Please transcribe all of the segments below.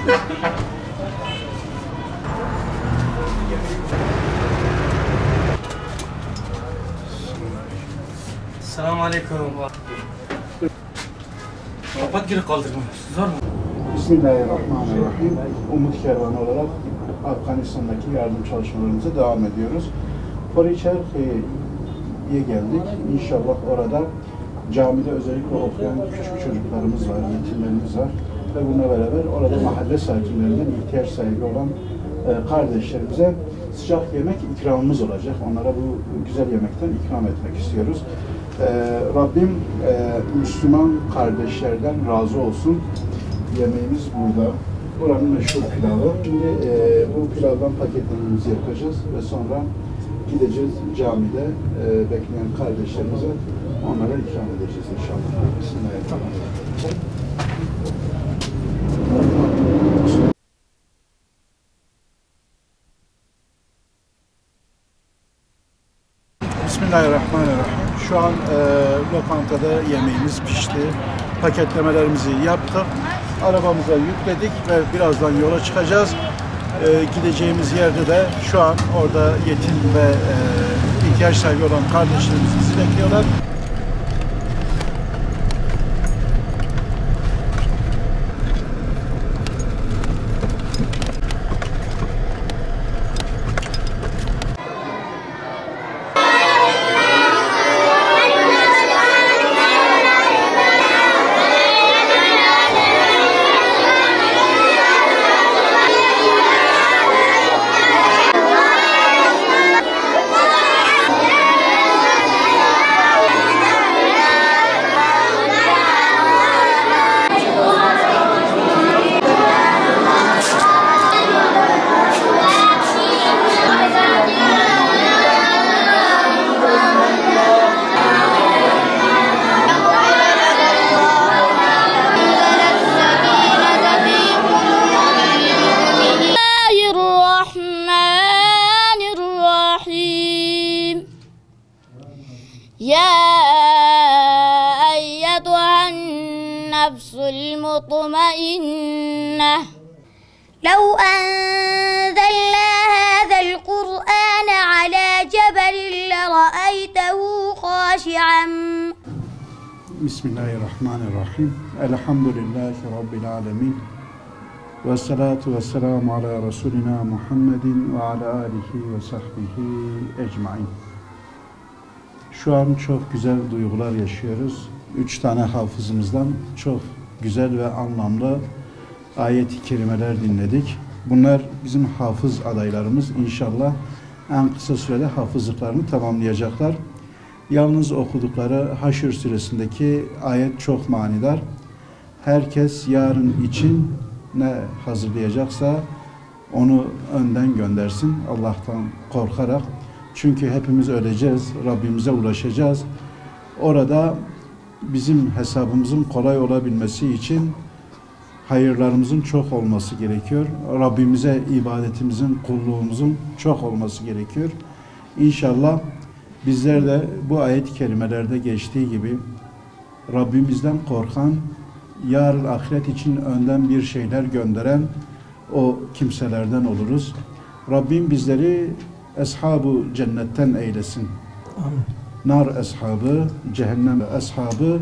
Selamun Aleyküm. Kapat geri kaldırma. Zor mu? Bismillahirrahmanirrahim. Umut Kervanı olarak Afganistan'daki yardım çalışmalarımıza devam ediyoruz. Poriçerhi'ye geldik. İnşallah orada camide özellikle okuyan küçük çocuklarımız var, yetimlerimiz var. Ve bununla beraber orada mahalle sakinlerinden ihtiyaç sahibi olan kardeşlerimize sıcak yemek ikramımız olacak. Onlara bu güzel yemekten ikram etmek istiyoruz. Rabbim Müslüman kardeşlerden razı olsun. Yemeğimiz burada. Buranın meşhur pilavı. Şimdi bu pilavdan paketlememizi yapacağız ve sonra gideceğiz camide bekleyen kardeşlerimize onlara ikram edeceğiz inşallah. Bismillahirrahmanirrahim. Bismillahirrahmanirrahim. Şu an lokantada yemeğimiz pişti. Paketlemelerimizi yaptık. Arabamıza yükledik ve birazdan yola çıkacağız. Gideceğimiz yerde de şu an orada yetim ve ihtiyaç sahibi olan kardeşlerimiz bizi bekliyorlar. يا أيتها النفس المطمئنة لو أنزلنا هذا القرآن على جبل لرأيته خاشعا. Bismillahirrahmanirrahim. Elhamdülillahi Rabbil alemin. Ve salatu ve selamu ala Resulina Muhammedin ve ala alihi ve sahbihi ecmain. Şu an çok güzel duygular yaşıyoruz. 3 tane hafızımızdan çok güzel ve anlamlı ayet-i kerimeler dinledik. Bunlar bizim hafız adaylarımız. İnşallah en kısa sürede hafızlıklarını tamamlayacaklar. Yalnız okudukları Haşr suresindeki ayet çok manidar. Herkes yarın için ne hazırlayacaksa onu önden göndersin Allah'tan korkarak. Çünkü hepimiz öleceğiz, Rabbimize ulaşacağız. Orada bizim hesabımızın kolay olabilmesi için hayırlarımızın çok olması gerekiyor. Rabbimize ibadetimizin, kulluğumuzun çok olması gerekiyor. İnşallah bizler de bu ayet-i kerimelerde geçtiği gibi Rabbimizden korkan, yarın ahiret için önden bir şeyler gönderen o kimselerden oluruz. Rabbim bizleri Ashab-ı cennetten eylesin. Amin. Nar ashabı, cehennem ashabı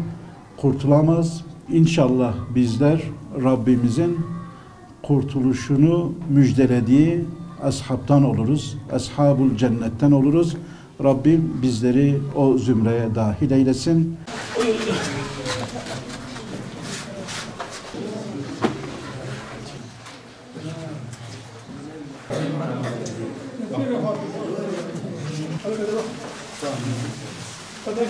kurtulamaz. İnşallah bizler Rabbimizin kurtuluşunu müjdelediği ashabtan oluruz. Ashab-ı cennetten oluruz. Rabbim bizleri o zümreye dahil eylesin. Hadi.